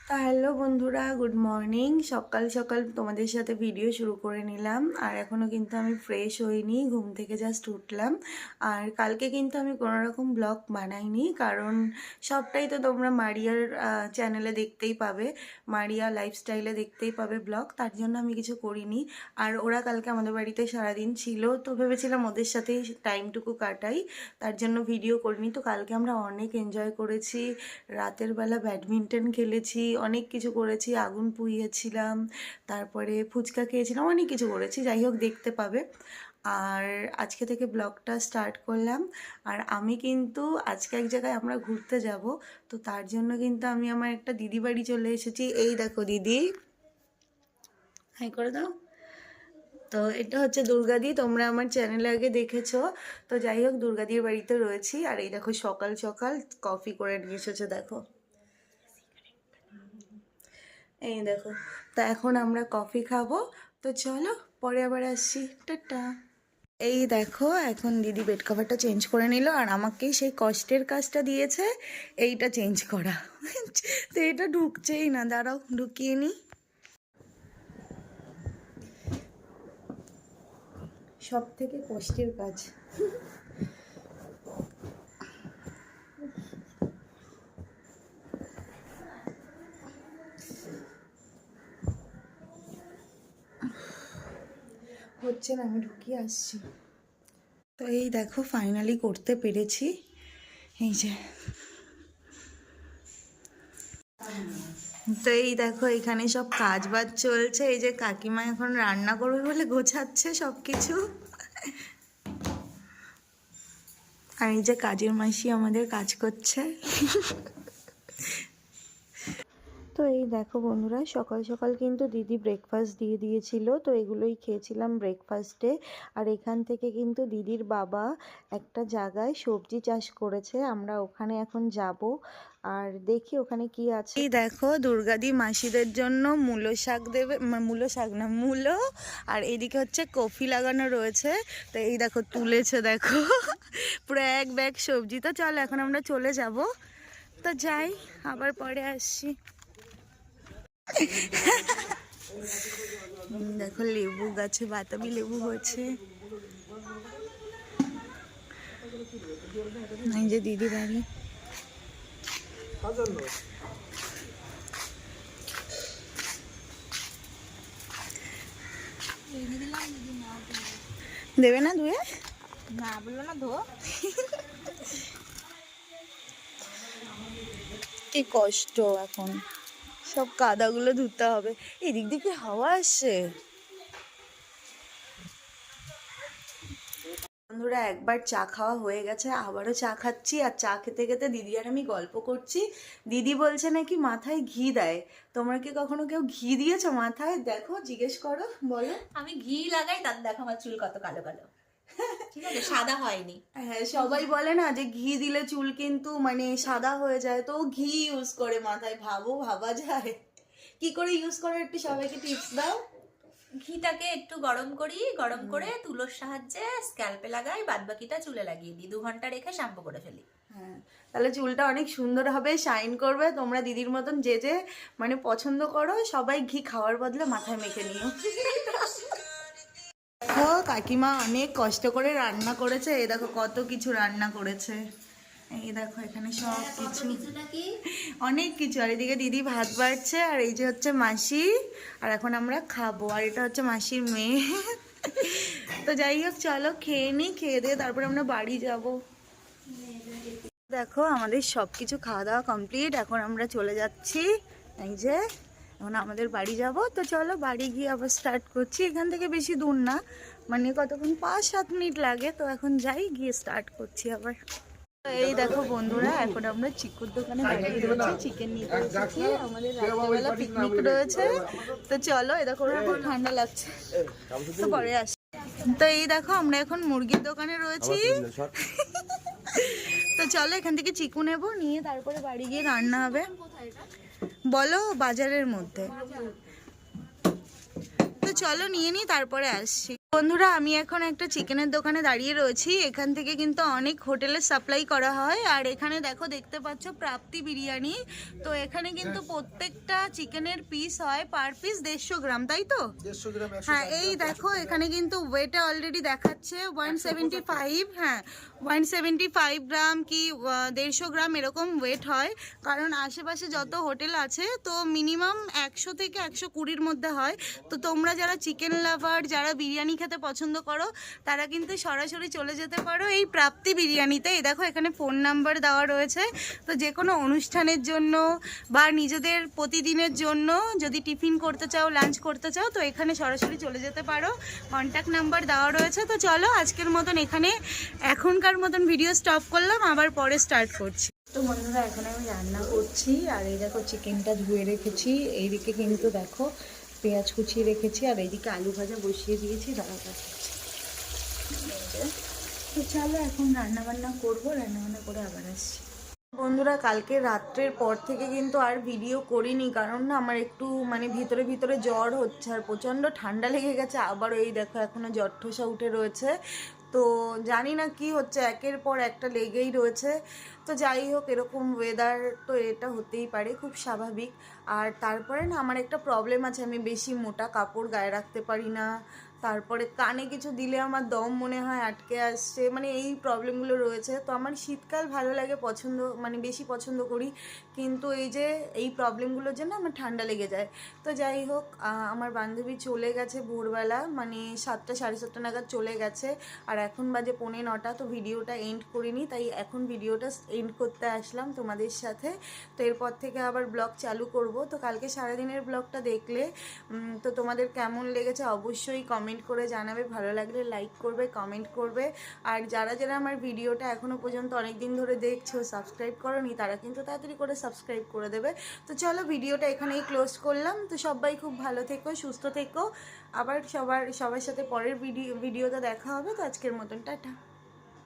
তা হ্যালো বন্ধুরা, good morning. সকাল সকাল তোমাদের সাথে ভিডিও শুরু করে নিলাম। আর এখনও কিন্তু আমি ফ্রেশ হইনি, ঘুম থেকে জাস্ট উঠলাম। আর কালকে কিন্তু আমি কোনো রকম ব্লগ বানাইনি, কারণ সবটাই তো তোমরা মারিয়ার চ্যানেলে দেখতেই পাবে, মারিয়া লাইফস্টাইলে দেখতেই পাবে ব্লগ। তার জন্য আমি কিছু করিনি। আর ওরা কালকে আমাদের বাড়িতে সারাদিন ছিল, তো ভেবেছিলাম ওদের সাথেই টাইমটুকু কাটাই, তার জন্য ভিডিও করিনি। তো কালকে আমরা অনেক এনজয় করেছি, রাতের বেলা ব্যাডমিন্টন খেলেছি, অনেক কিছু করেছি, আগুন পুড়িয়েছিলাম, তারপরে ফুচকা খেয়েছিলাম, অনেক কিছু করেছি। যাই হোক, দেখতে পাবে। আর আজকে থেকে ব্লগটা স্টার্ট করলাম। আর আমি কিন্তু আজকে এক জায়গায় আমরা ঘুরতে যাব, তো তার জন্য কিন্তু আমি আমার একটা দিদি বাড়ি চলে এসেছি। এই দেখো দিদি, হাই করে দাও। তো এটা হচ্ছে দুর্গাদি, তোমরা আমার চ্যানেলে আগে দেখেছো। তো যাই হোক, দুর্গাদির বাড়িতে রয়েছি। আর এই দেখো সকাল সকাল কফি করে নিয়ে এসেছে, দেখো এই দেখো। তা এখন আমরা কফি খাবো, তো চলো পরে আবার আসছি, টাটা। এই দেখো, এখন দিদি বেড কভারটা চেঞ্জ করে নিল, আর আমাকেই সেই কষ্টের কাজটা দিয়েছে, এইটা চেঞ্জ করা। তো এটা ঢুকছেই না, দাঁড়াও ঢুকিয়ে নি। সব থেকে কষ্টের কাজ। হচ্ছে না, আমি ঢুকিয়ে আসছি। তো এই দেখো ফাইনালি করতে পেরেছি, এই যে। তো এই দেখো এখানে সব কাজ বাজ চলছে, এই যে কাকিমা এখন রান্না করবে বলে গোছাচ্ছে সব কিছু। আর এই যে কাজের মাসি আমাদের কাজ করছে। তো এই দেখো বন্ধুরা, সকাল সকাল কিন্তু দিদি ব্রেকফাস্ট দিয়ে দিয়েছিল, তো এগুলোই খেয়েছিলাম ব্রেকফাস্টে। আর এখান থেকে কিন্তু দিদির বাবা একটা জায়গায় সবজি চাষ করেছে, আমরা ওখানে এখন যাব আর দেখি ওখানে কি আছে। এই দেখো দুর্গাদি মাসিদের জন্য মূলো শাক দেবে, মূলো শাক না, মূলো। আর এদিকে হচ্ছে কফি লাগানো রয়েছে, তো এই দেখো তুলেছে, দেখো পুরো এক ব্যাগ সবজি। তো চল এখন আমরা চলে যাব, তো যাই, আবার পরে আসছি। দেখো লেবু গাছে বাতাবি লেবু হয়েছে, এই যে দিদি বাড়ি। দেবে না ধুয়ে? না বললো না ধো। কি কষ্ট, এখন সব কাদাগুলো ধুতে হবে। এদিক দিকে হাওয়া আসছে। বন্ধুরা, একবার চা খাওয়া হয়ে গেছে, আবারও চা খাচ্ছি। আর চা খেতে খেতে দিদি আর আমি গল্প করছি। দিদি বলছে নাকি মাথায় ঘি দেয়। তোমরা কি কখনো কেউ ঘি দিয়েছো মাথায়? দেখো, জিজ্ঞেস করো, বলো। আমি ঘি লাগাই, তার দেখো আমার চুল কত কালো কালো, ঠিক আছে, সাদা হয়নি। হ্যাঁ, সবাই বলে না যে ঘি দিলে চুল কিন্তু মানে সাদা হয়ে যায়, তো ঘি ইউজ করে মাথায়। ভাবো, ভাবা যায় কি করে ইউজ করে, একটু সবাইকে টিপস দাও। ঘিটাকে একটু গরম করি, গরম করে তুলোর সাহায্যে স্ক্যাল্পে লাগাই, বাদ বাকিটা চুলে লাগিয়ে দিই, 2 ঘন্টা রেখে শ্যাম্পু করে ফেলি। হ্যাঁ, তাহলে চুলটা অনেক সুন্দর হবে, শাইন করবে। তোমরা দিদির মতন যে যে মানে পছন্দ করো, সবাই ঘি খাওয়ার বদলে মাথায় মেখে নিও। দেখো কাকিমা অনেক কষ্ট করে রান্না করেছে, এই দেখো কত কিছু রান্না করেছে। এই দেখো এখানে সব কিছু, অনেক কিছু। আর এদিকে দিদি ভাত বাড়ছে, আর এই যে হচ্ছে মাসি, আর এখন আমরা খাবো। আর এটা হচ্ছে মাসির মেয়ে। তো যাই হোক, চলো খেয়ে নিই, খেয়ে দিয়ে তারপরে আমরা বাড়ি যাব। দেখো আমাদের সব কিছু খাওয়া দাওয়া কমপ্লিট, এখন আমরা চলে যাচ্ছি। এই যে এখন আমাদের বাড়ি যাব, তো চলো বাড়ি গিয়ে আবার স্টার্ট করছি। এখান থেকে বেশি দূর না, মানে কতক্ষণ 5-7 মিনিট লাগে। তো এখন যাই, গিয়ে স্টার্ট করছি আবার। এই দেখো বন্ধুরা, এখন আমরা চিকুর দোকানে দাঁড়িয়ে রয়েছি, চিকেন নিতে এসেছি। আমাদের রাত্রেবেলা পিকনিক রয়েছে, তো চলো। এই দেখো খুব ঠান্ডা লাগছে, তো পরে আসি। তো এই দেখো আমরা এখন মুরগির দোকানে রয়েছি। তো চলো এখান থেকে চিকু নেবো, নিয়ে তারপরে বাড়ি গিয়ে রান্না হবে। বলো, বাজারের মধ্যে। তো চলো নিয়ে নিই, তারপরে আসছি। বন্ধুরা আমি এখন একটা চিকেনের দোকানে দাঁড়িয়ে রয়েছি। এখান থেকে কিন্তু অনেক হোটেলে সাপ্লাই করা হয়। আর এখানে দেখতে পাচ্ছ প্রাপ্তি বিরিয়ানি। তো এখানে কিন্তু প্রত্যেকটা চিকেনের পিস হয় পার পিস 150 গ্রাম, তাই তো? 150 গ্রাম। হ্যাঁ, এই দেখো এখানে কিন্তু ওয়েটে অলরেডি দেখাচ্ছে 175। হ্যাঁ, 175 গ্রাম কি 150 গ্রাম এরকম ওয়েট হয়। কারণ আশেপাশে যত হোটেল আছে তো মিনিমাম 100 থেকে 120-র মধ্যে হয়। তো তোমরা যারা চিকেন লাভার, যারা বিরিয়ানি খেতে পছন্দ করো, তারা কিন্তু সরাসরি চলে যেতে পারো এই প্রাপ্তি বিরিয়ানিতে। এই দেখো এখানে ফোন নাম্বার দেওয়া রয়েছে। তো যে কোনো অনুষ্ঠানের জন্য বা নিজেদের প্রতিদিনের জন্য যদি টিফিন করতে চাও, লাঞ্চ করতে চাও, তো এখানে সরাসরি চলে যেতে পারো। কন্ট্যাক্ট নাম্বার দেওয়া রয়েছে। তো চলো আজকের মতন এখানে এখনকার মতন ভিডিও স্টপ করলাম, আবার পরে স্টার্ট করছি। তো বন্ধুরা এখন আমি রান্না করছি। আর এই দেখো চিকেনটা ধুয়ে রেখেছি। এইদিকে কিন্তু দেখো পেঁয়াজ কুচিয়ে রেখেছি। আর এইদিকে আলু ভাজা বসিয়ে দিয়েছি, দাঁড়াতে। তো চলো এখন রান্নাবান্না করবো, রান্নাবান্না করে আবার আসছি। বন্ধুরা কালকে রাত্রের পর থেকে কিন্তু আর ভিডিও করিনি, কারণ না আমার একটু মানে ভিতরে ভিতরে জ্বর হচ্ছে আর প্রচণ্ড ঠান্ডা লেগে গেছে। আবারও এই দেখো এখনও জ্বর ঠোসা উঠে রয়েছে। তো জানি না কি হচ্ছে, একের পর একটা লেগেই রয়েছে। তো যাই হোক, এরকম ওয়েদার তো এটা হতেই পারে, খুব স্বাভাবিক। আর তারপরে না আমার একটা প্রবলেম আছে, আমি বেশি মোটা কাপড় গায়ে রাখতে পারি না। তারপরে কানে কিছু দিলে আমার দম মনে হয় আটকে আসছে, মানে এই প্রবলেমগুলো রয়েছে। তো আমার শীতকাল ভালো লাগে, পছন্দ মানে বেশি পছন্দ করি। কিন্তু এই যে এই প্রবলেমগুলোর জন্য আমার ঠান্ডা লেগে যায়। তো যাই হোক, আমার বান্ধবী চলে গেছে ভোরবেলা, মানে 7টা 7:30 নাগাদ চলে গেছে। আর এখন বাজে 8:45। তো ভিডিওটা এন্ড করিনি, তাই এখন ভিডিওটা এন্ড করতে আসলাম তোমাদের সাথে। তো এরপর থেকে আবার ব্লগ চালু করব। তো কালকে সারাদিনের ব্লগটা দেখলে তো তোমাদের কেমন লেগেছে অবশ্যই কমেন্ট করে জানাবে। ভালো লাগলে লাইক করবে, কমেন্ট করবে। আর যারা যারা আমার ভিডিওটা এখনও পর্যন্ত অনেক দিন ধরে দেখছো, সাবস্ক্রাইব করোনি, তারা কিন্তু তাড়াতাড়ি করে সাবস্ক্রাইব করে দেবে। তো চলো ভিডিওটা এখানেই ক্লোজ করলাম। তো সবাই খুব ভালো থেকো, সুস্থ থেকো। আবার সবার সাথে পরের ভিডিওতে দেখা হবে। তো আজকের মতন টাটা।